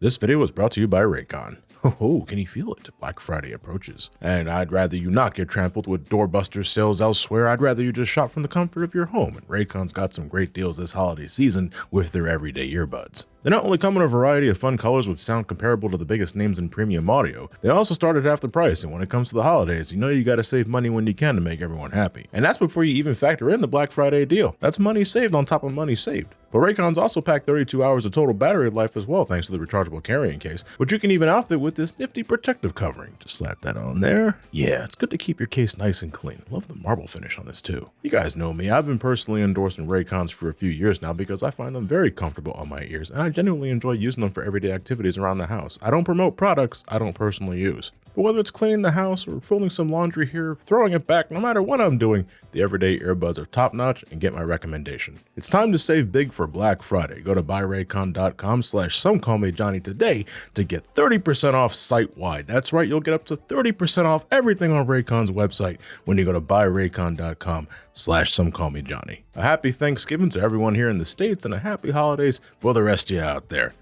This video was brought to you by Raycon. Oh, can you feel it? Black Friday approaches. And I'd rather you not get trampled with doorbuster sales elsewhere. I'd rather you just shop from the comfort of your home. And Raycon's got some great deals this holiday season with their everyday earbuds. They not only come in a variety of fun colors with sound comparable to the biggest names in premium audio, they also start at half the price. And when it comes to the holidays, you know you gotta save money when you can to make everyone happy. And that's before you even factor in the Black Friday deal. That's money saved on top of money saved. But Raycon's also packed 32 hours of total battery life as well, thanks to the rechargeable carrying case, which you can even outfit with this nifty protective covering. Just slap that on there. Yeah, it's good to keep your case nice and clean. Love the marble finish on this too. You guys know me, I've been personally endorsing Raycons for a few years now because I find them very comfortable on my ears, and I genuinely enjoy using them for everyday activities around the house. I don't promote products I don't personally use. But whether it's cleaning the house or folding some laundry here, throwing it back, no matter what I'm doing, the everyday earbuds are top notch and get my recommendation. It's time to save big for Black Friday. Go to buyraycon.com/Somecallmejohnny today to get 30% off site-wide. That's right, you'll get up to 30% off everything on Raycon's website when you go to buyraycon.com/Somecallmejohnny. A happy Thanksgiving to everyone here in the States and a happy holidays for the rest of you out there.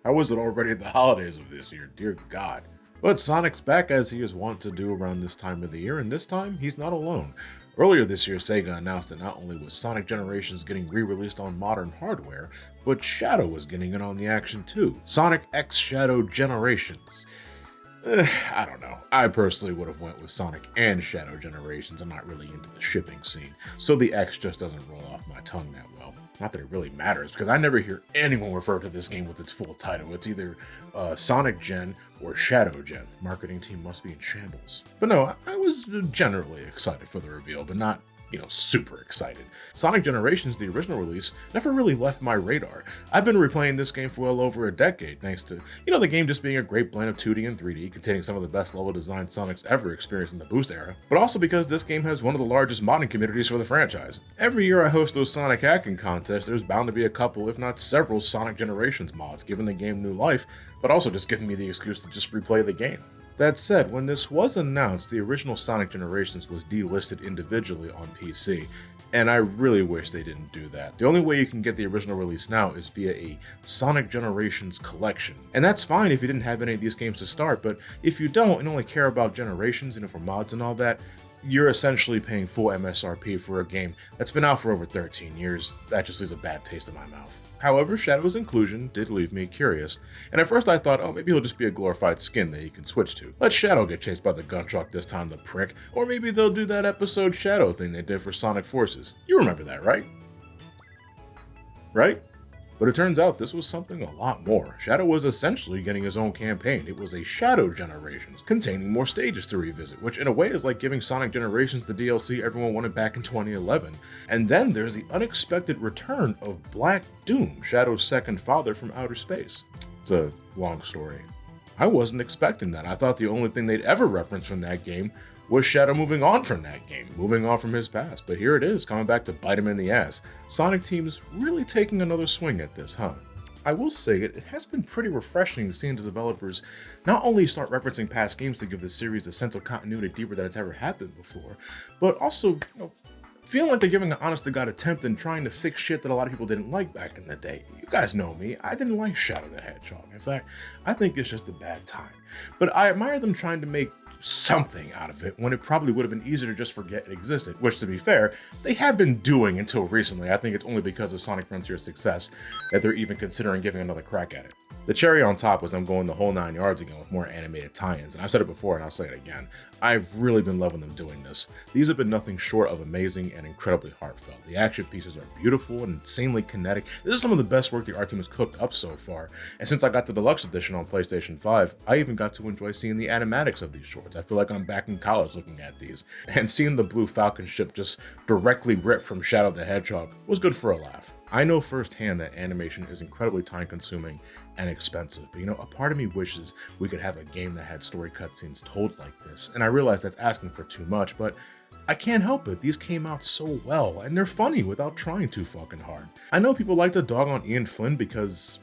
How was it already the holidays of this year? Dear God. But Sonic's back as he is wont to do around this time of the year, and this time he's not alone. Earlier this year, Sega announced that not only was Sonic Generations getting re-released on modern hardware, but Shadow was getting in on the action too. Sonic X Shadow Generations. I don't know. I personally would have went with Sonic and Shadow Generations. I'm not really into the shipping scene, so the X just doesn't roll off my tongue that well. Not that it really matters, because I never hear anyone refer to this game with its full title. It's either Sonic Gen or Shadow Gen. Marketing team must be in shambles. But no, I was generally excited for the reveal, but not, super excited. Sonic Generations, the original release, never really left my radar. I've been replaying this game for well over a decade, thanks to, the game just being a great blend of 2D and 3D, containing some of the best level design Sonic's ever experienced in the Boost era, but also because this game has one of the largest modding communities for the franchise. Every year I host those Sonic hacking contests, there's bound to be a couple, if not several, Sonic Generations mods, giving the game new life, but also just giving me the excuse to just replay the game. That said, when this was announced, the original Sonic Generations was delisted individually on PC, and I really wish they didn't do that. The only way you can get the original release now is via a Sonic Generations collection. And that's fine if you didn't have any of these games to start, but if you don't and only care about Generations, for mods and all that, you're essentially paying full MSRP for a game that's been out for over 13 years. That just leaves a bad taste in my mouth. However, Shadow's inclusion did leave me curious, and at first I thought, oh, maybe he'll just be a glorified skin that you can switch to. Let Shadow get chased by the gun truck this time, the prick, or maybe they'll do that episode Shadow thing they did for Sonic Forces. You remember that, right? Right? But it turns out this was something a lot more. Shadow was essentially getting his own campaign. It was a Shadow Generations, containing more stages to revisit, which in a way is like giving Sonic Generations the DLC everyone wanted back in 2011. And then there's the unexpected return of Black Doom, Shadow's second father from outer space. It's a long story. I wasn't expecting that. I thought the only thing they'd ever reference from that game was Shadow moving on from that game, moving on from his past. But here it is, coming back to bite him in the ass. Sonic Team's really taking another swing at this, huh? I will say it has been pretty refreshing seeing the developers not only start referencing past games to give the series a sense of continuity deeper than it's ever happened before, but also, feeling like they're giving an honest-to-God attempt and trying to fix shit that a lot of people didn't like back in the day. You guys know me, I didn't like Shadow the Hedgehog. In fact, I think it's just a bad time. But I admire them trying to make something out of it when it probably would have been easier to just forget it existed, which, to be fair, they have been doing until recently. I think it's only because of Sonic Frontier's success that they're even considering giving another crack at it. The cherry on top was them going the whole 9 yards again with more animated tie-ins, and I've said it before and I'll say it again. I've really been loving them doing this. These have been nothing short of amazing and incredibly heartfelt. The action pieces are beautiful and insanely kinetic. This is some of the best work the art team has cooked up so far, and since I got the deluxe edition on PlayStation 5, I even got to enjoy seeing the animatics of these shorts. I feel like I'm back in college looking at these, and seeing the Blue Falcon ship just directly ripped from Shadow the Hedgehog was good for a laugh. I know firsthand that animation is incredibly time-consuming and expensive, but a part of me wishes we could have a game that had story cutscenes told like this, and I realize that's asking for too much, but I can't help it, these came out so well, and they're funny without trying too fucking hard. I know people like to dog on Ian Flynn because,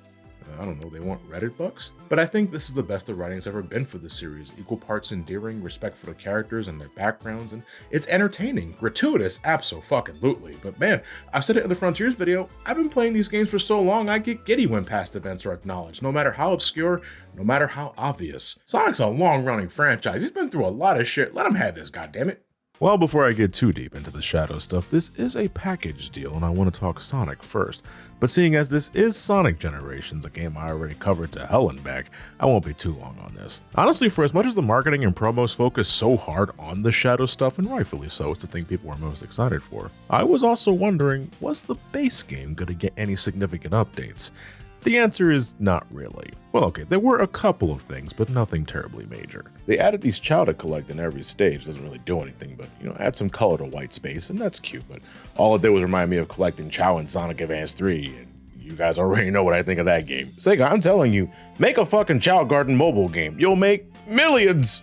I don't know, they want Reddit bucks, but I think this is the best the writing's ever been for the series. Equal parts endearing, respect for the characters and their backgrounds, and it's entertaining, gratuitous, abso-fucking-lutely. But man, I've said it in the Frontiers video, I've been playing these games for so long I get giddy when past events are acknowledged, no matter how obscure, no matter how obvious. Sonic's a long-running franchise, he's been through a lot of shit, let him have this, goddammit. Well, before I get too deep into the Shadow stuff, this is a package deal and I want to talk Sonic first. But seeing as this is Sonic Generations, a game I already covered to hell and back, I won't be too long on this. Honestly, for as much as the marketing and promos focus so hard on the Shadow stuff, and rightfully so, it's the thing people are most excited for, I was also wondering, was the base game going to get any significant updates? The answer is not really. Well, okay, there were a couple of things, but nothing terribly major. They added these chow to collect in every stage, doesn't really do anything, but add some color to white space, and that's cute, but all it did was remind me of collecting chow in Sonic Advance 3, and you guys already know what I think of that game. Sega, I'm telling you, make a fucking Chow Garden mobile game. You'll make millions!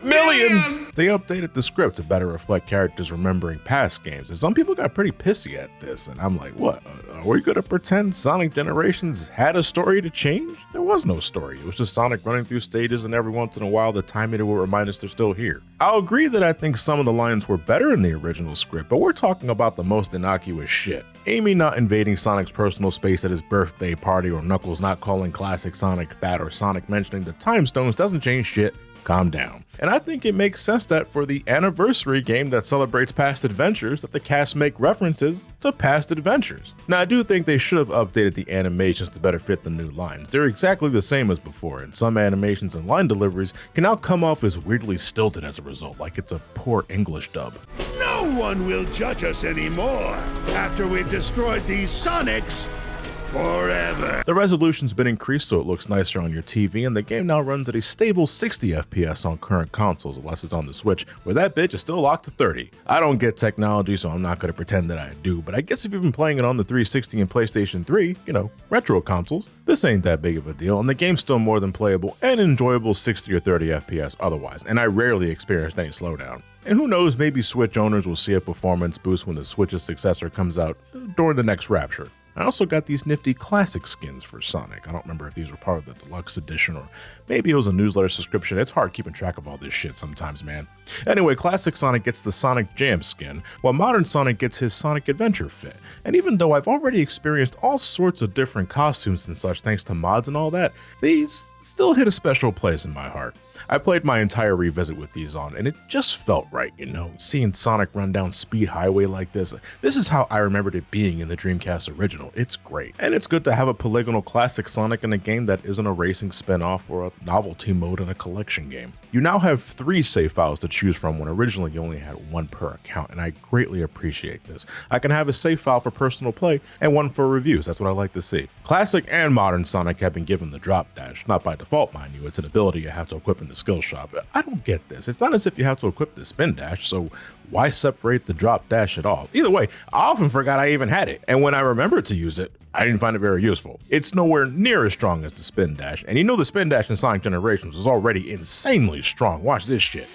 Millions! They updated the script to better reflect characters remembering past games, and some people got pretty pissy at this, and I'm like, what? Are we gonna pretend Sonic Generations had a story to change? There was no story, it was just Sonic running through stages, and every once in a while the timing will remind us they're still here. I'll agree that I think some of the lines were better in the original script, but we're talking about the most innocuous shit. Amy not invading Sonic's personal space at his birthday party, or Knuckles not calling classic Sonic fat, or Sonic mentioning the time stones doesn't change shit. Calm down. And I think it makes sense that for the anniversary game that celebrates past adventures, that the cast make references to past adventures. Now, I do think they should have updated the animations to better fit the new lines. They're exactly the same as before, and some animations and line deliveries can now come off as weirdly stilted as a result, like it's a poor English dub. No one will judge us anymore after we've destroyed these Sonics forever. The resolution's been increased so it looks nicer on your TV, and the game now runs at a stable 60 FPS on current consoles, unless it's on the Switch, where that bitch is still locked to 30. I don't get technology, so I'm not going to pretend that I do, but I guess if you've been playing it on the 360 and PlayStation 3, retro consoles, this ain't that big of a deal, and the game's still more than playable and enjoyable 60 or 30 FPS otherwise, and I rarely experienced any slowdown. And who knows, maybe Switch owners will see a performance boost when the Switch's successor comes out during the next Rapture. I also got these nifty classic skins for Sonic. I don't remember if these were part of the deluxe edition or maybe it was a newsletter subscription. It's hard keeping track of all this shit sometimes, man. Anyway, classic Sonic gets the Sonic Jam skin, while modern Sonic gets his Sonic Adventure fit. And even though I've already experienced all sorts of different costumes and such thanks to mods and all that, these still hit a special place in my heart. I played my entire revisit with these on, and it just felt right, seeing Sonic run down Speed Highway like this. This is how I remembered it being in the Dreamcast original. It's great. And it's good to have a polygonal classic Sonic in a game that isn't a racing spin-off or a novelty mode in a collection game. You now have 3 save files to choose from when originally you only had 1 per account, and I greatly appreciate this. I can have a save file for personal play and 1 for reviews. That's what I like to see. Classic and modern Sonic have been given the drop dash, not by default, mind you. It's an ability you have to equip in the skill shop. I don't get this. It's not as if you have to equip the spin dash, so why separate the drop dash at all? Either way, I often forgot I even had it, and when I remembered to use it, I didn't find it very useful. It's nowhere near as strong as the spin dash, and the spin dash in Sonic Generations was already insanely strong. Watch this shit.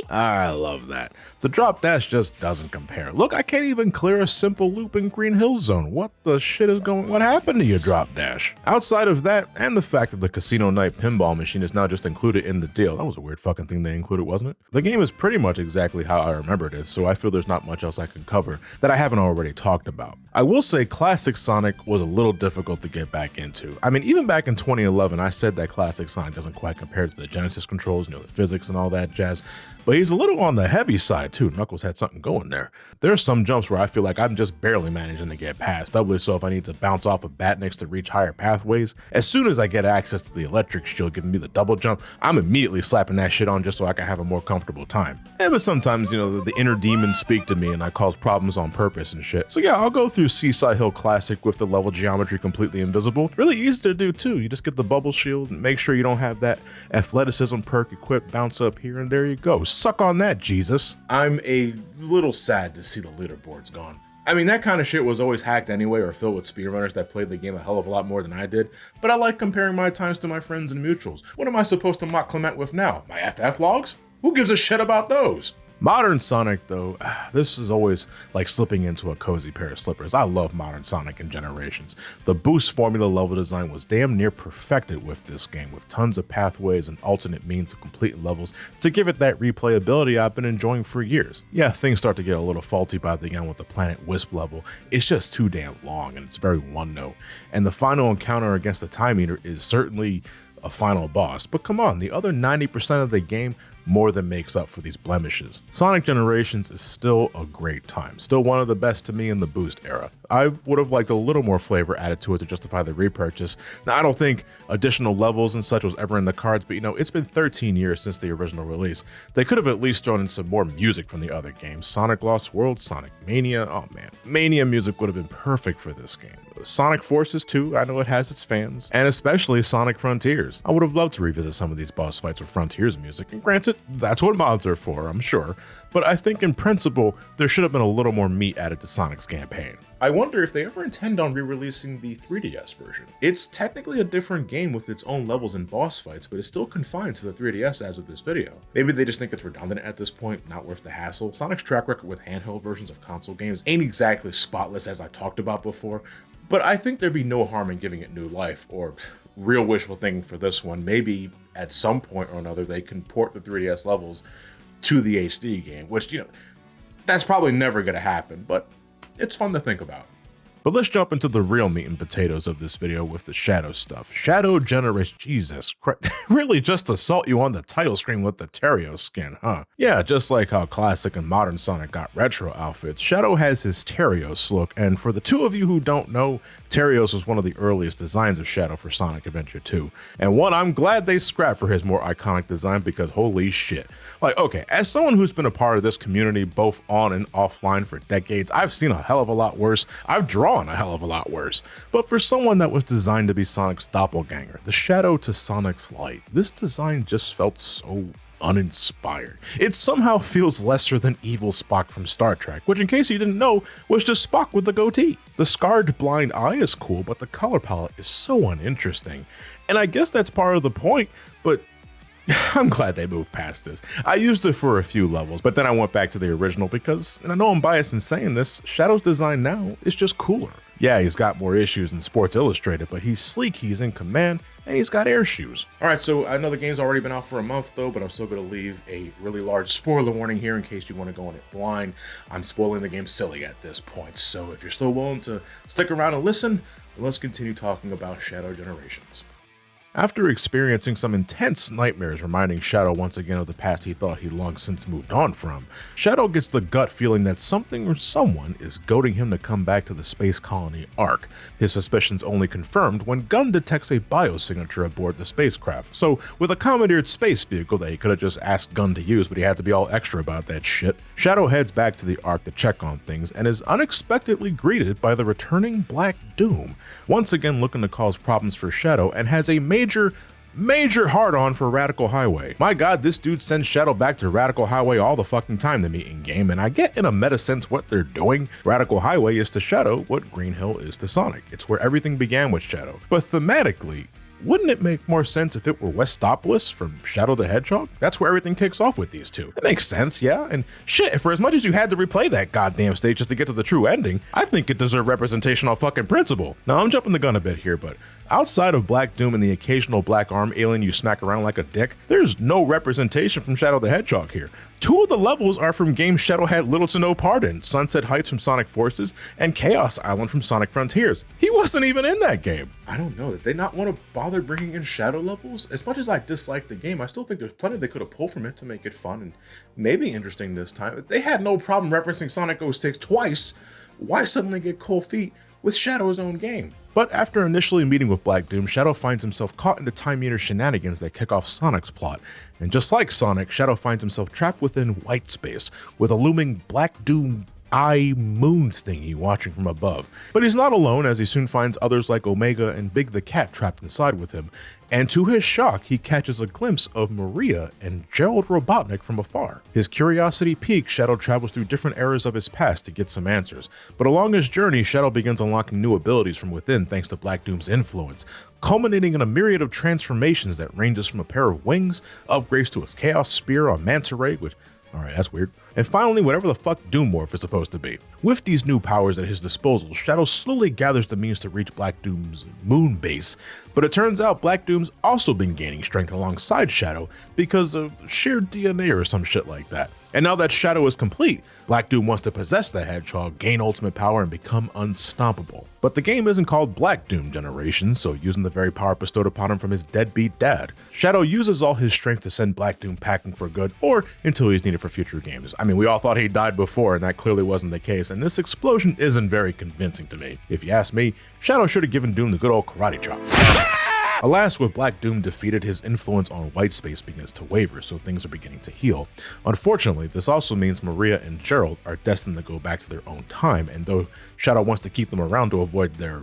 I love that. The drop dash just doesn't compare. Look, I can't even clear a simple loop in Green Hill Zone. What the shit is what happened to your drop dash? Outside of that, and the fact that the Casino Night pinball machine is now just included in the deal, that was a weird fucking thing they included, wasn't it? The game is pretty much exactly how I remembered it, so I feel there's not much else I can cover that I haven't already talked about. I will say classic Sonic was a little difficult to get back into. I mean, even back in 2011, I said that classic Sonic doesn't quite compare to the Genesis controls, the physics and all that jazz, but he's a little on the heavy side too. Knuckles had something going there. There are some jumps where I feel like I'm just barely managing to get past, doubly so if I need to bounce off of Batniks to reach higher pathways. As soon as I get access to the electric shield giving me the double jump, I'm immediately slapping that shit on just so I can have a more comfortable time. But sometimes, the inner demons speak to me and I cause problems on purpose and shit. So yeah, I'll go through Seaside Hill Classic with the level geometry completely invisible. It's really easy to do too. You just get the bubble shield and make sure you don't have that athleticism perk equipped, bounce up here, and there you go. Suck on that, Jesus. I'm a little sad to see the leaderboard's gone. I mean, that kind of shit was always hacked anyway or filled with speedrunners that played the game a hell of a lot more than I did, but I like comparing my times to my friends and mutuals. What am I supposed to mock Clement with now? My FF logs? Who gives a shit about those? Modern Sonic, though, this is always like slipping into a cozy pair of slippers. I love Modern Sonic and Generations. The boost formula level design was damn near perfected with this game, with tons of pathways and alternate means to complete levels to give it that replayability I've been enjoying for years. Yeah, things start to get a little faulty by the end with the Planet Wisp level. It's just too damn long and it's very one note. And the final encounter against the Time Eater is certainly a final boss, but come on, the other 90% of the game more than makes up for these blemishes. Sonic Generations is still a great time, still one of the best to me in the Boost era. I would have liked a little more flavor added to it to justify the repurchase. Now, I don't think additional levels and such was ever in the cards, but it's been 13 years since the original release. They could have at least thrown in some more music from the other games. Sonic Lost World, Sonic Mania, oh man. Mania music would have been perfect for this game. Sonic Forces too, I know it has its fans, and especially Sonic Frontiers. I would have loved to revisit some of these boss fights with Frontiers music, and granted, that's what mods are for, I'm sure, but I think in principle, there should have been a little more meat added to Sonic's campaign. I wonder if they ever intend on re-releasing the 3DS version. It's technically a different game with its own levels and boss fights, but it's still confined to the 3DS as of this video. Maybe they just think it's redundant at this point, not worth the hassle. Sonic's track record with handheld versions of console games ain't exactly spotless as I talked about before, but I think there'd be no harm in giving it new life, or real wishful thinking for this one. Maybe at some point or another they can port the 3DS levels to the HD game, which, that's probably never gonna happen, but it's fun to think about. But let's jump into the real meat and potatoes of this video with the Shadow stuff. Shadow Generation, Jesus Christ, really just assault you on the title screen with the Terrio skin, huh? Yeah, just like how classic and modern Sonic got retro outfits, Shadow has his Terios look, and for the two of you who don't know, Terios was one of the earliest designs of Shadow for Sonic Adventure 2, and one I'm glad they scrapped for his more iconic design because holy shit. Like, okay, as someone who's been a part of this community both on and offline for decades, I've seen a hell of a lot worse. I've drawn a hell of a lot worse. But for someone that was designed to be Sonic's doppelganger, the shadow to Sonic's light, this design just felt so uninspired. It somehow feels lesser than evil Spock from Star Trek, which in case you didn't know, was just Spock with the goatee. The scarred blind eye is cool, but the color palette is so uninteresting. And I guess that's part of the point, but I'm glad they moved past this. I used it for a few levels, but then I went back to the original because, and I know I'm biased in saying this, Shadow's design now is just cooler. Yeah, he's got more issues than Sports Illustrated, but he's sleek, he's in command, and he's got air shoes. Alright, so I know the game's already been out for a month though, but I'm still going to leave a really large spoiler warning here in case you want to go in it blind. I'm spoiling the game silly at this point, so if you're still willing to stick around and listen, then let's continue talking about Shadow Generations. After experiencing some intense nightmares reminding Shadow once again of the past he thought he'd long since moved on from, Shadow gets the gut feeling that something or someone is goading him to come back to the space colony Ark. His suspicions only confirmed when Gunn detects a biosignature aboard the spacecraft, so with a commandeered space vehicle that he could have just asked Gunn to use, but he had to be all extra about that shit, Shadow heads back to the Ark to check on things and is unexpectedly greeted by the returning Black Doom, once again looking to cause problems for Shadow, and has a major hard-on for Radical Highway. My god, this dude sends Shadow back to Radical Highway all the fucking time to meet in game, and I get in a meta sense what they're doing. Radical Highway is to Shadow what Green Hill is to Sonic. It's where everything began with Shadow. But thematically, wouldn't it make more sense if it were Westopolis from Shadow the Hedgehog? That's where everything kicks off with these two. It makes sense, yeah, and shit, for as much as you had to replay that goddamn stage just to get to the true ending, I think it deserved representation on fucking principle. Now, I'm jumping the gun a bit here, but outside of Black Doom and the occasional black arm alien you smack around like a dick, there's no representation from Shadow the Hedgehog here. Two of the levels are from games Shadow had little to no part in, Sunset Heights from Sonic Forces and Chaos Island from Sonic Frontiers. He wasn't even in that game. I don't know, did they not want to bother bringing in Shadow levels? As much as I dislike the game, I still think there's plenty they could have pulled from it to make it fun and maybe interesting this time. They had no problem referencing Sonic 06 twice. Why suddenly get cold feet with Shadow's own game? But after initially meeting with Black Doom, Shadow finds himself caught in the Time Eater shenanigans that kick off Sonic's plot. And just like Sonic, Shadow finds himself trapped within white space with a looming Black Doom eye moon thingy watching from above. But he's not alone, as he soon finds others like Omega and Big the Cat trapped inside with him, and to his shock, he catches a glimpse of Maria and Gerald Robotnik from afar. His curiosity piqued, Shadow travels through different eras of his past to get some answers, but along his journey, Shadow begins unlocking new abilities from within thanks to Black Doom's influence, culminating in a myriad of transformations that ranges from a pair of wings, upgrades to his Chaos Spear on Manta Ray, which, alright, that's weird, and finally whatever the fuck Doommorph is supposed to be. With these new powers at his disposal, Shadow slowly gathers the means to reach Black Doom's moon base, but it turns out Black Doom's also been gaining strength alongside Shadow because of shared DNA or some shit like that. And now that Shadow is complete, Black Doom wants to possess the Hedgehog, gain ultimate power, and become unstoppable. But the game isn't called Black Doom Generation, so using the very power bestowed upon him from his deadbeat dad, Shadow uses all his strength to send Black Doom packing for good, or until he's needed for future games. I mean, we all thought he died before, and that clearly wasn't the case, and this explosion isn't very convincing to me. If you ask me, Shadow should have given Doom the good old karate chop. Alas, with Black Doom defeated, his influence on Whitespace begins to waver, so things are beginning to heal. Unfortunately, this also means Maria and Gerald are destined to go back to their own time, and though Shadow wants to keep them around to avoid their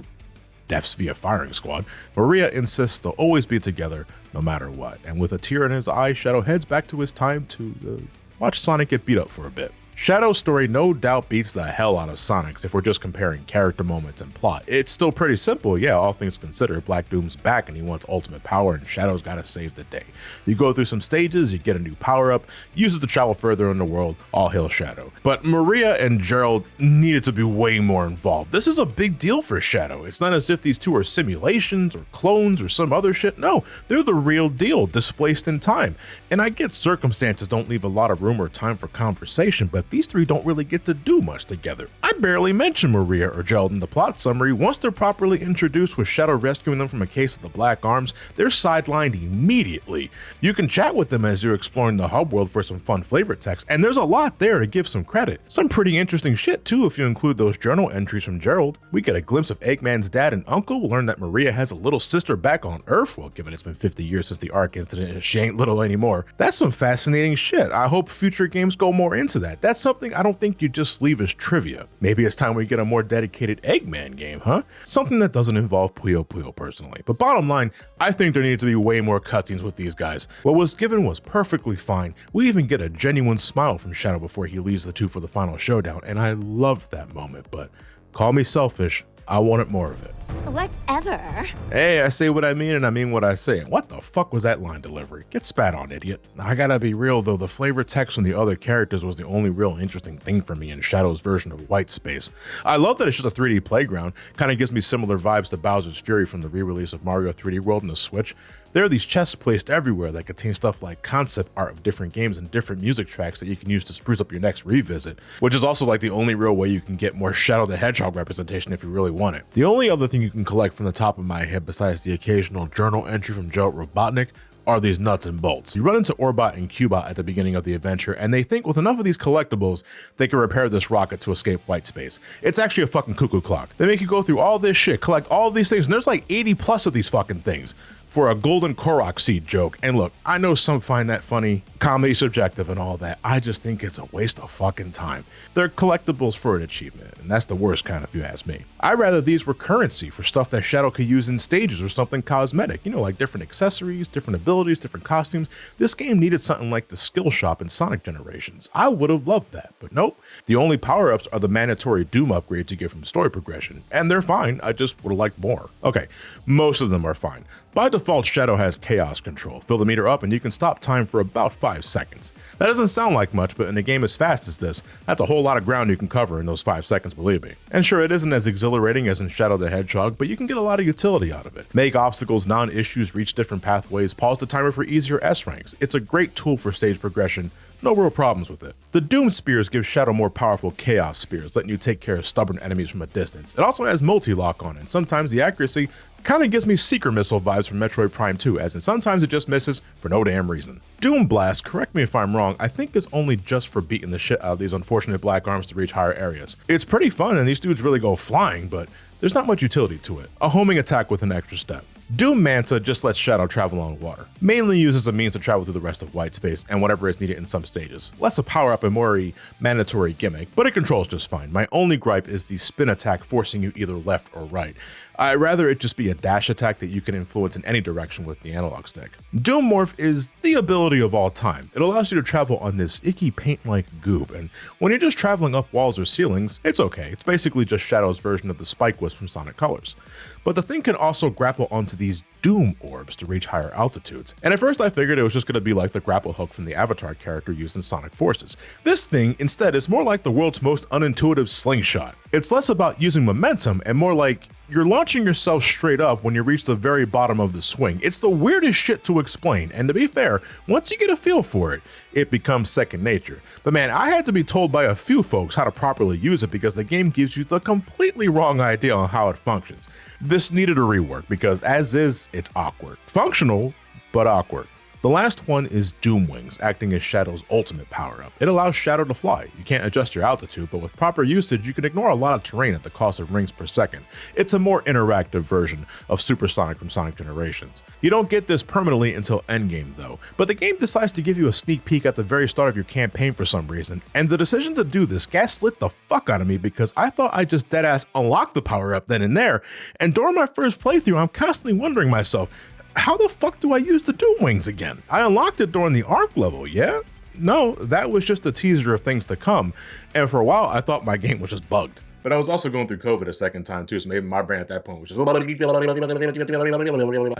deaths via firing squad, Maria insists they'll always be together no matter what, and with a tear in his eye, Shadow heads back to his time to watch Sonic get beat up for a bit. Shadow's story no doubt beats the hell out of Sonic's if we're just comparing character moments and plot. It's still pretty simple, yeah, all things considered. Black Doom's back and he wants ultimate power, and Shadow's gotta save the day. You go through some stages, you get a new power-up, use it to travel further in the world, all hail Shadow. But Maria and Gerald needed to be way more involved. This is a big deal for Shadow. It's not as if these two are simulations or clones or some other shit. No, they're the real deal, displaced in time. And I get circumstances don't leave a lot of room or time for conversation, but these three don't really get to do much together. I barely mention Maria or Gerald in the plot summary. Once they're properly introduced with Shadow rescuing them from a case of the Black Arms, they're sidelined immediately. You can chat with them as you're exploring the hub world for some fun flavor text, and there's a lot there to give some credit. Some pretty interesting shit too if you include those journal entries from Gerald. We get a glimpse of Eggman's dad and uncle, learn that Maria has a little sister back on Earth, well given it's been 50 years since the Ark incident, she ain't little anymore. That's some fascinating shit. I hope future games go more into that. That's something I don't think you just leave as trivia. Maybe it's time we get a more dedicated Eggman game, huh? Something that doesn't involve Puyo Puyo personally. But bottom line, I think there needs to be way more cutscenes with these guys. What was given was perfectly fine. We even get a genuine smile from Shadow before he leaves the two for the final showdown, and I loved that moment, but call me selfish, I wanted more of it. Whatever. Hey, I say what I mean and I mean what I say. What the fuck was that line delivery? Get spat on, idiot. I gotta be real though, the flavor text from the other characters was the only real interesting thing for me in Shadow's version of Whitespace. I love that it's just a 3D playground, kinda gives me similar vibes to Bowser's Fury from the re-release of Mario 3D World on the Switch. There are these chests placed everywhere that contain stuff like concept art of different games and different music tracks that you can use to spruce up your next revisit, which is also like the only real way you can get more Shadow the Hedgehog representation if you really want it. The only other thing you can collect from the top of my head besides the occasional journal entry from Gerald Robotnik are these nuts and bolts. You run into Orbot and Cubot at the beginning of the adventure, and they think with enough of these collectibles, they can repair this rocket to escape Whitespace. It's actually a fucking cuckoo clock. They make you go through all this shit, collect all these things, and there's like 80 plus of these fucking things for a golden Korok seed joke. And look, I know some find that funny, comedy subjective and all that. I just think it's a waste of fucking time. They're collectibles for an achievement, and that's the worst kind if you ask me. I'd rather these were currency for stuff that Shadow could use in stages or something cosmetic, you know, like different accessories, different abilities, different costumes. This game needed something like the skill shop in Sonic Generations. I would have loved that, but nope. The only power-ups are the mandatory Doom upgrades you get from story progression, and they're fine, I just would have liked more. Okay, most of them are fine. By default, Shadow has chaos control. Fill the meter up and you can stop time for about 5 seconds. That doesn't sound like much, but in a game as fast as this, that's a whole lot of ground you can cover in those 5 seconds, believe me. And sure, it isn't as exhilarating as in Shadow the Hedgehog, but you can get a lot of utility out of it. Make obstacles non-issues, reach different pathways, pause the timer for easier S ranks. It's a great tool for stage progression. No real problems with it. The Doom Spears give Shadow more powerful Chaos Spears, letting you take care of stubborn enemies from a distance. It also has multi-lock on it, and sometimes the accuracy kinda gives me Seeker Missile vibes from Metroid Prime 2, as in sometimes it just misses for no damn reason. Doom Blast, correct me if I'm wrong, I think is only just for beating the shit out of these unfortunate Black Arms to reach higher areas. It's pretty fun and these dudes really go flying, but there's not much utility to it. A homing attack with an extra step. Doom Manta just lets Shadow travel on water, mainly uses a means to travel through the rest of Whitespace and whatever is needed in some stages. Less a power-up and more a mandatory gimmick, but it controls just fine. My only gripe is the spin attack forcing you either left or right. I'd rather it just be a dash attack that you can influence in any direction with the analog stick. Doom Morph is the ability of all time. It allows you to travel on this icky paint-like goop, and when you're just traveling up walls or ceilings, it's okay. It's basically just Shadow's version of the Spike Wisp from Sonic Colors. But the thing can also grapple onto these Doom orbs to reach higher altitudes. And at first I figured it was just going to be like the grapple hook from the Avatar character used in Sonic Forces. This thing, instead, is more like the world's most unintuitive slingshot. It's less about using momentum and more like you're launching yourself straight up when you reach the very bottom of the swing. It's the weirdest shit to explain, and to be fair, once you get a feel for it, it becomes second nature. But man, I had to be told by a few folks how to properly use it because the game gives you the completely wrong idea on how it functions. This needed a rework because as is, it's awkward. Functional, but awkward. The last one is Doom Wings, acting as Shadow's ultimate power-up. It allows Shadow to fly. You can't adjust your altitude, but with proper usage, you can ignore a lot of terrain at the cost of rings per second. It's a more interactive version of Supersonic from Sonic Generations. You don't get this permanently until endgame though, but the game decides to give you a sneak peek at the very start of your campaign for some reason, and the decision to do this gaslit the fuck out of me because I thought I just deadass unlocked the power-up then and there, and during my first playthrough, I'm constantly wondering myself, how the fuck do I use the Doom Wings again? I unlocked it during the Arc level, yeah? No, that was just a teaser of things to come, and for a while I thought my game was just bugged. But I was also going through COVID a second time too, so maybe my brain at that point was just I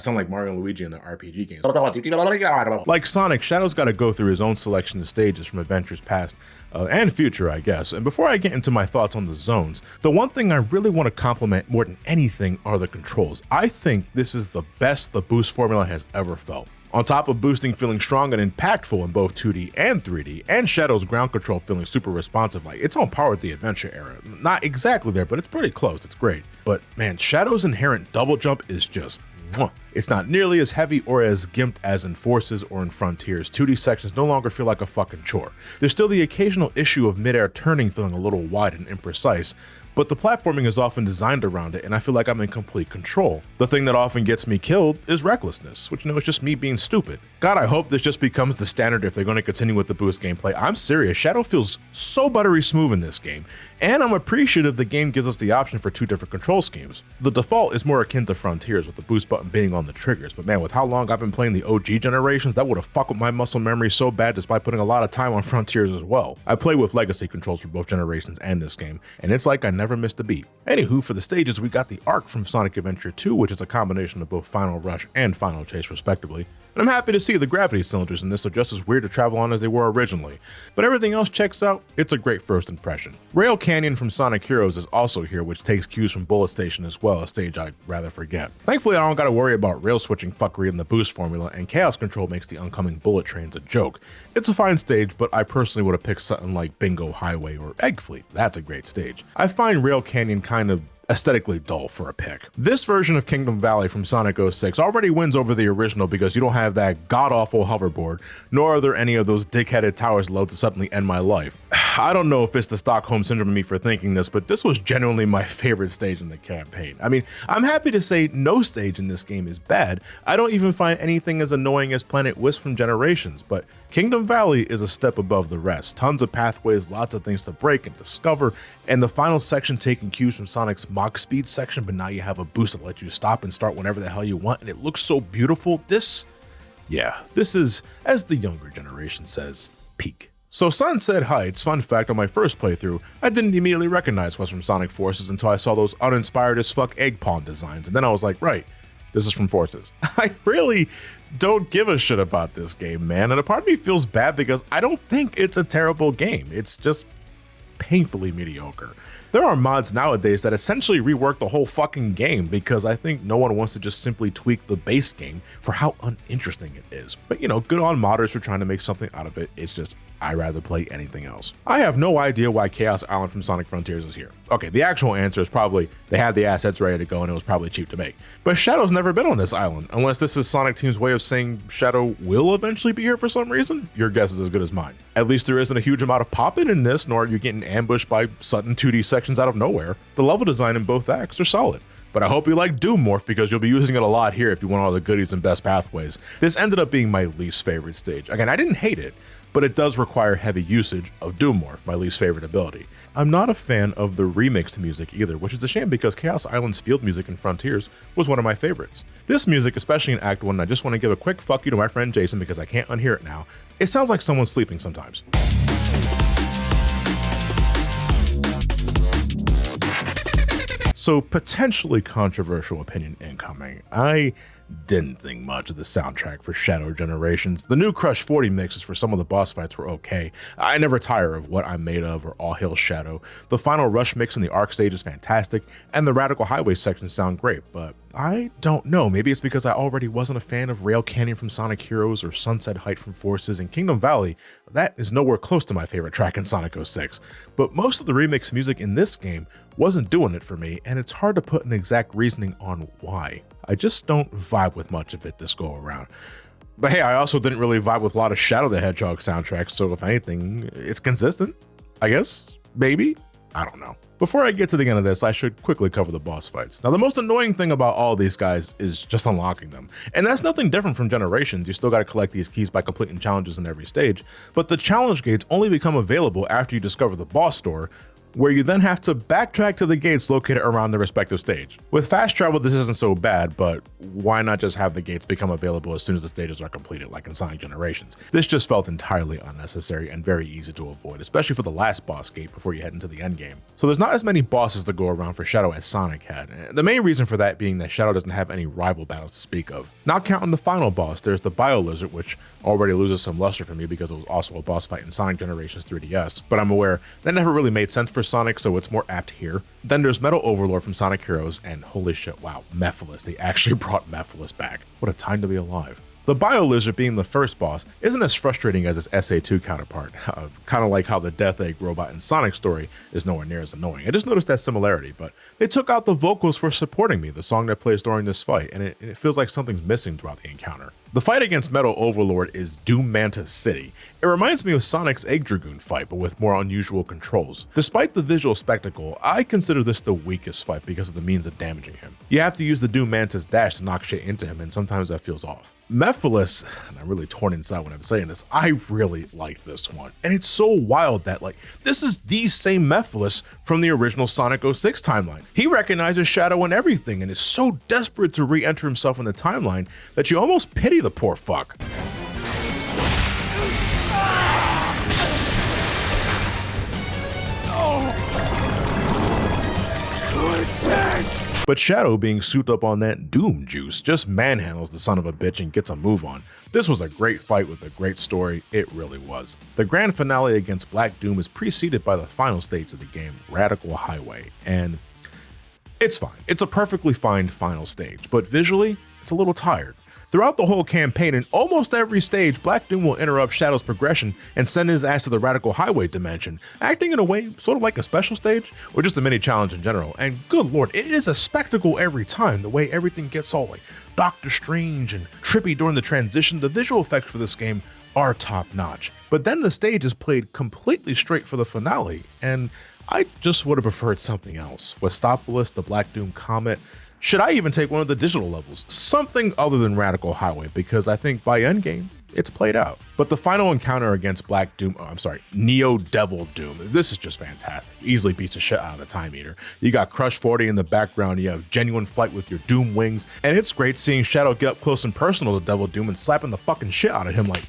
sound like Mario and Luigi in the RPG games. Like Sonic, Shadow's got to go through his own selection of stages from adventures past and future, I guess. And before I get into my thoughts on the zones, the one thing I really want to compliment more than anything are the controls. I think this is the best the boost formula has ever felt. On top of boosting feeling strong and impactful in both 2D and 3D, and Shadow's ground control feeling super responsive, like it's on par with the adventure era. Not exactly there, but it's pretty close, it's great. But man, Shadow's inherent double jump is just mwah. It's not nearly as heavy or as gimped as in Forces or in Frontiers. 2D sections no longer feel like a fucking chore. There's still the occasional issue of mid-air turning feeling a little wide and imprecise, but the platforming is often designed around it and I feel like I'm in complete control. The thing that often gets me killed is recklessness, which is just me being stupid. God, I hope this just becomes the standard if they're going to continue with the boost gameplay. I'm serious, Shadow feels so buttery smooth in this game, and I'm appreciative the game gives us the option for two different control schemes. The default is more akin to Frontiers with the boost button being on the triggers, but man, with how long I've been playing the OG generations, that would have fucked with my muscle memory so bad despite putting a lot of time on Frontiers as well. I play with legacy controls for both generations and this game, and it's like I never missed a beat. Anywho, for the stages, we got the Arc from Sonic Adventure 2, which is a combination of both Final Rush and Final Chase respectively. And I'm happy to see the gravity cylinders in this are just as weird to travel on as they were originally. But everything else checks out, it's a great first impression. Rail Canyon from Sonic Heroes is also here, which takes cues from Bullet Station as well, a stage I'd rather forget. Thankfully, I don't gotta worry about rail switching fuckery in the boost formula, and Chaos Control makes the oncoming bullet trains a joke. It's a fine stage, but I personally would have picked something like Bingo Highway or Egg Fleet. That's a great stage. I find Rail Canyon kind of aesthetically dull for a pick. This version of Kingdom Valley from Sonic 06 already wins over the original because you don't have that god-awful hoverboard, nor are there any of those dick-headed towers allowed to suddenly end my life. I don't know if it's the Stockholm Syndrome of me for thinking this, but this was genuinely my favorite stage in the campaign. I mean, I'm happy to say no stage in this game is bad. I don't even find anything as annoying as Planet Wisp from Generations, but Kingdom Valley is a step above the rest. Tons of pathways, lots of things to break and discover, and the final section taking cues from Sonic's Mach Speed section, but now you have a boost that lets you stop and start whenever the hell you want, and it looks so beautiful. This is, as the younger generation says, peak. So Sunset Heights, fun fact, on my first playthrough, I didn't immediately recognize was from Sonic Forces until I saw those uninspired as fuck egg pawn designs, and then I was like, right, this is from Forces. I really don't give a shit about this game, man, and a part of me feels bad because I don't think it's a terrible game. It's just painfully mediocre. There are mods nowadays that essentially rework the whole fucking game because I think no one wants to just simply tweak the base game for how uninteresting it is. But good on modders for trying to make something out of it. It's just, I'd rather play anything else. I have no idea why Chaos Island from Sonic Frontiers is here. Okay, the actual answer is probably they had the assets ready to go and it was probably cheap to make. But Shadow's never been on this island, unless this is Sonic Team's way of saying Shadow will eventually be here for some reason. Your guess is as good as mine. At least there isn't a huge amount of popping in this, nor are you getting ambushed by sudden 2D sections out of nowhere. The level design in both acts are solid. But I hope you like Doom Morph because you'll be using it a lot here if you want all the goodies and best pathways. This ended up being my least favorite stage. Again, I didn't hate it, but it does require heavy usage of Doom Morph, my least favorite ability. I'm not a fan of the remixed music either, which is a shame because Chaos Island's field music in Frontiers was one of my favorites. This music, especially in Act 1, I just want to give a quick fuck you to my friend Jason because I can't unhear it now. It sounds like someone's sleeping sometimes. So, potentially controversial opinion incoming. I Didn't think much of the soundtrack for Shadow Generations. The new Crush 40 mixes for some of the boss fights were okay. I never tire of What I'm Made Of or All Hail Shadow. The final Rush mix in the Arc stage is fantastic, and the Radical Highway sections sound great, but I don't know, maybe it's because I already wasn't a fan of Rail Canyon from Sonic Heroes or Sunset Height from Forces, and Kingdom Valley, that is nowhere close to my favorite track in Sonic 06. But most of the remix music in this game wasn't doing it for me, and it's hard to put an exact reasoning on why. I just don't vibe with much of it this go around. But hey, I also didn't really vibe with a lot of Shadow the Hedgehog soundtracks, so if anything, it's consistent, I guess, maybe? I don't know. Before I get to the end of this, I should quickly cover the boss fights. Now, the most annoying thing about all these guys is just unlocking them. And that's nothing different from Generations. You still gotta collect these keys by completing challenges in every stage, but the challenge gates only become available after you discover the boss store, where you then have to backtrack to the gates located around the respective stage. With fast travel, this isn't so bad, but why not just have the gates become available as soon as the stages are completed, like in Sonic Generations? This just felt entirely unnecessary and very easy to avoid, especially for the last boss gate before you head into the endgame. So there's not as many bosses to go around for Shadow as Sonic had. The main reason for that being that Shadow doesn't have any rival battles to speak of. Not counting the final boss, there's the Bio Lizard, which already loses some luster for me because it was also a boss fight in Sonic Generations 3DS, but I'm aware that never really made sense for Sonic, so it's more apt here. Then there's Metal Overlord from Sonic Heroes, and holy shit, wow, Mephiles. They actually brought Mephiles back. What a time to be alive. The Bio Lizard being the first boss isn't as frustrating as its SA2 counterpart, kind of like how the Death Egg robot in Sonic's story is nowhere near as annoying. I just noticed that similarity, but they took out the vocals for Supporting Me, the song that plays during this fight, and it feels like something's missing throughout the encounter. The fight against Metal Overlord is Doom Mantis City. It reminds me of Sonic's Egg Dragoon fight, but with more unusual controls. Despite the visual spectacle, I consider this the weakest fight because of the means of damaging him. You have to use the Doom Mantis dash to knock shit into him, and sometimes that feels off. Mephiles, and I'm really torn inside when I'm saying this, I really like this one. And it's so wild that, like, this is the same Mephiles from the original Sonic 06 timeline. He recognizes Shadow and everything and is so desperate to re-enter himself in the timeline that you almost pity the poor fuck. But Shadow, being souped up on that Doom juice, just manhandles the son of a bitch and gets a move on. This was a great fight with a great story, it really was. The grand finale against Black Doom is preceded by the final stage of the game, Radical Highway, and it's fine. It's a perfectly fine final stage, but visually, it's a little tired. Throughout the whole campaign, in almost every stage, Black Doom will interrupt Shadow's progression and send his ass to the Radical Highway dimension, acting in a way sort of like a special stage, or just a mini challenge in general. And good lord, it is a spectacle every time, the way everything gets all like Doctor Strange and trippy during the transition. The visual effects for this game are top notch. But then the stage is played completely straight for the finale, and I just would have preferred something else. Westopolis, the Black Doom Comet. Should I even take one of the digital levels? Something other than Radical Highway, because I think by endgame, it's played out. But the final encounter against Neo Devil Doom, this is just fantastic. Easily beats the shit out of the Time Eater. You got Crush 40 in the background, you have genuine fight with your Doom wings, and it's great seeing Shadow get up close and personal to Devil Doom and slapping the fucking shit out of him like...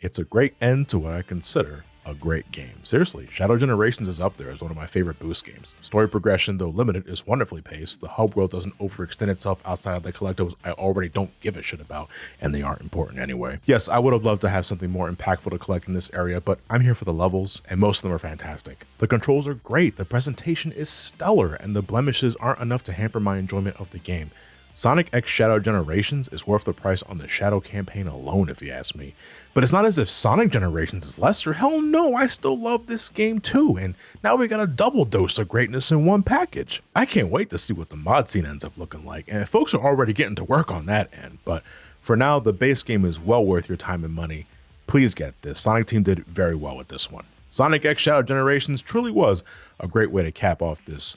It's a great end to what I consider a great game. Seriously, Shadow Generations is up there as one of my favorite boost games. Story progression, though limited, is wonderfully paced. The hub world doesn't overextend itself outside of the collectibles I already don't give a shit about, and they aren't important anyway. Yes, I would have loved to have something more impactful to collect in this area, but I'm here for the levels, and most of them are fantastic. The controls are great, the presentation is stellar, and the blemishes aren't enough to hamper my enjoyment of the game. Sonic X Shadow Generations is worth the price on the Shadow campaign alone, if you ask me. But it's not as if Sonic Generations is lesser. Hell no, I still love this game too, and now we got a double dose of greatness in one package. I can't wait to see what the mod scene ends up looking like, and folks are already getting to work on that end, but for now, the base game is well worth your time and money. Please get this. Sonic Team did very well with this one. Sonic X Shadow Generations truly was a great way to cap off this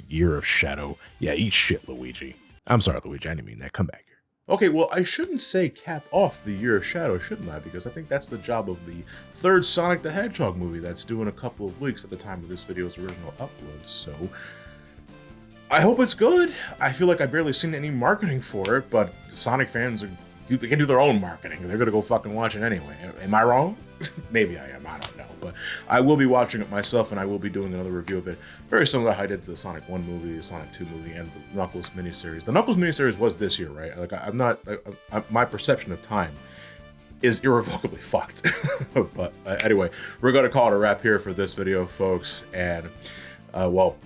year of Shadow. Yeah, eat shit, Luigi. I'm sorry, Luigi, I didn't mean that. Come back here. Okay, well, I shouldn't say cap off the Year of Shadow, shouldn't I? Because I think that's the job of the third Sonic the Hedgehog movie that's due in a couple of weeks at the time of this video's original upload. So, I hope it's good. I feel like I've barely seen any marketing for it, but Sonic fans they can do their own marketing. They're gonna go fucking watch it anyway. Am I wrong? Maybe I am. I don't know. But I will be watching it myself, and I will be doing another review of it, very similar to how I did to the Sonic 1 movie, the Sonic 2 movie, and the Knuckles miniseries. The Knuckles miniseries was this year, right? Like, I'm not, my perception of time is irrevocably fucked. But anyway, we're going to call it a wrap here for this video, folks, and well,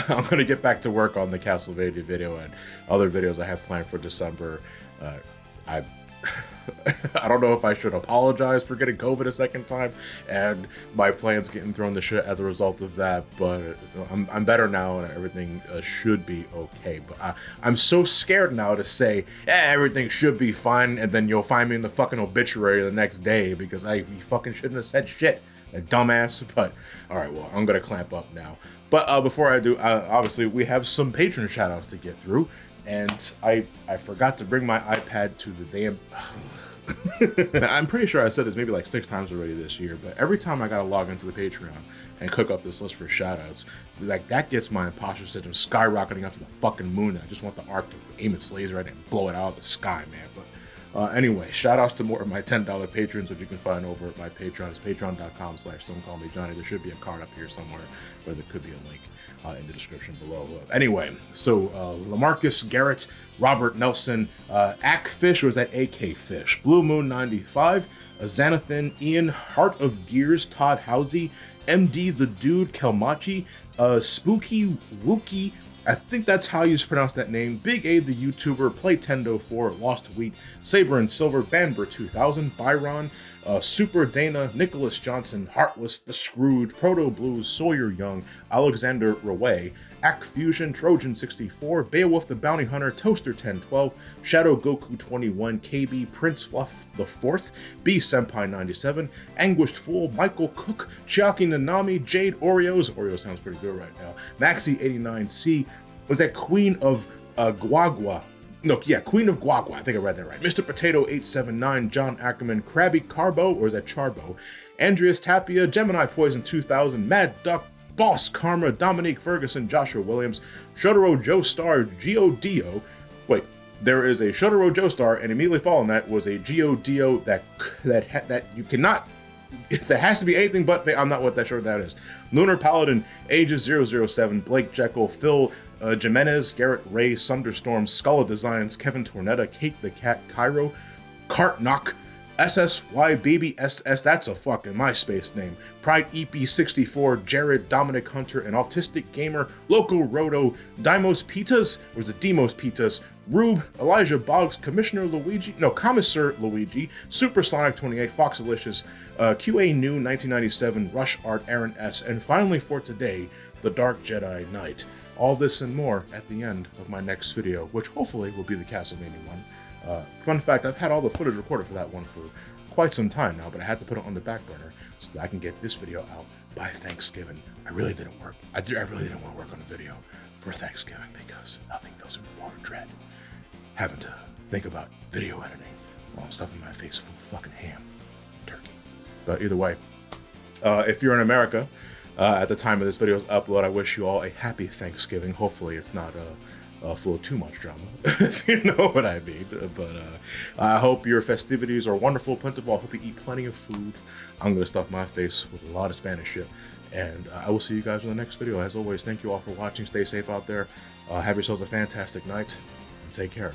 I'm going to get back to work on the Castlevania video and other videos I have planned for December. I don't know if I should apologize for getting COVID a second time and my plans getting thrown to shit as a result of that, but I'm better now and everything should be okay. But I'm so scared now to say, everything should be fine, and then you'll find me in the fucking obituary the next day because you fucking shouldn't have said shit, a dumbass. But alright, well, I'm gonna clamp up now. But before I do, obviously we have some patron shoutouts to get through, and I forgot to bring my iPad to the damn... I'm pretty sure I said this maybe like 6 times already this year, but every time I gotta log into the Patreon and cook up this list for shoutouts, like, that gets my imposter syndrome skyrocketing up to the fucking moon, and I just want the Ark to aim its laser at it and blow it out of the sky, man. But anyway, shoutouts to more of my $10 patrons, which you can find over at my Patreon. It's patreon.com/Somecallmejohnny. There should be a card up here somewhere, but there could be a link in the description below. Anyway, so Lamarcus Garrett, Robert Nelson, Ackfish, or is that AK Fish? Blue Moon 95, Xanathan, Ian, Heart of Gears, Todd Housey, MD the Dude, Kelmachi, Spooky Wookie, I think that's how you pronounce that name, Big A the YouTuber, Playtendo 4, Lost Wheat, Saber and Silver, Banber 2000, Byron, Super Dana, Nicholas Johnson, Heartless, The Scrooge, Proto Blues, Sawyer Young, Alexander Raway, Ack Fusion, Trojan 64, Beowulf the Bounty Hunter, Toaster 1012, Shadow Goku 21, KB, Prince Fluff the 4th, B Senpai 97, Anguished Fool, Michael Cook, Chiaki Nanami, Jade Oreos, Oreo sounds pretty good right now, Maxi 89C, was that Queen of Guagua? No, yeah, Queen of Guagua, I think I read that right. Mr. Potato 879, John Ackerman, Krabby Carbo, or is that Charbo? Andreas Tapia, Gemini Poison 2000, Mad Duck, Boss Karma, Dominique Ferguson, Joshua Williams, Shotaro Joestar, Geo Wait, there is a Shotaro Joestar, and immediately following that was a Geo that you cannot. That has to be anything but. I'm not what that sure that is. Lunar Paladin, Ages 007, Blake Jekyll, Phil Jimenez, Garrett Ray, Sunderstorm, Skulla Designs, Kevin Tornetta, Kate the Cat, Cairo, Cartnock, SSY Baby SS, that's a fucking MySpace name, Pride EP64, Jared, Dominic Hunter, an Autistic Gamer, Loco Roto, Dimos Pitas, or is it Demos Pitas, Rube, Elijah Boggs, Commissar Luigi, Supersonic 28, Foxalicious, QA New 1997, Rush Art, Aaron S, and finally for today, The Dark Jedi Knight. All this and more at the end of my next video, which hopefully will be the Castlevania one. Fun fact, I've had all the footage recorded for that one for quite some time now, but I had to put it on the back burner so that I can get this video out by Thanksgiving. I really didn't want to work on a video for Thanksgiving because nothing fills me with more dread having to think about video editing while I'm stuffing my face full of fucking ham and turkey. But either way, if you're in America at the time of this video's upload, I wish you all a happy Thanksgiving. Hopefully it's not full of too much drama, if you know what I mean. But I hope your festivities are wonderful, plentiful. I hope you eat plenty of food. I'm going to stuff my face with a lot of Spanish shit. And I will see you guys in the next video. As always, thank you all for watching. Stay safe out there. Have yourselves a fantastic night. And take care.